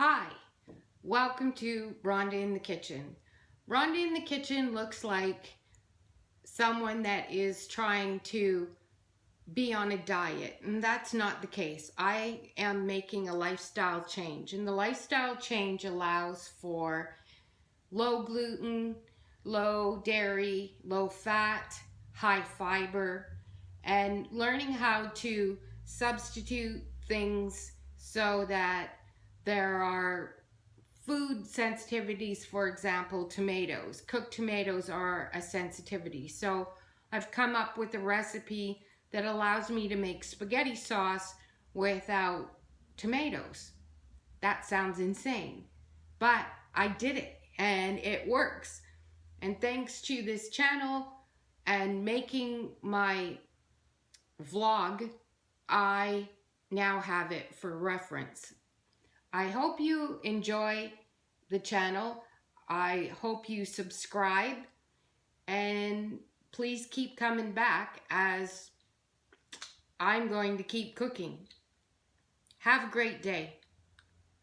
Hi, welcome to Ronda in the Kitchen. Ronda in the Kitchen looks like someone that is trying to be on a diet, and that's not the case. I am making a lifestyle change, and the lifestyle change allows for low gluten, low dairy, low fat, high fiber, and learning how to substitute things so that there are food sensitivities. For example, tomatoes. Cooked tomatoes are a sensitivity. So I've come up with a recipe that allows me to make spaghetti sauce without tomatoes. That sounds insane, but I did it and it works. And thanks to this channel and making my vlog, I now have it for reference. I hope you enjoy the channel. I hope you subscribe, and please keep coming back as I'm going to keep cooking. Have a great day.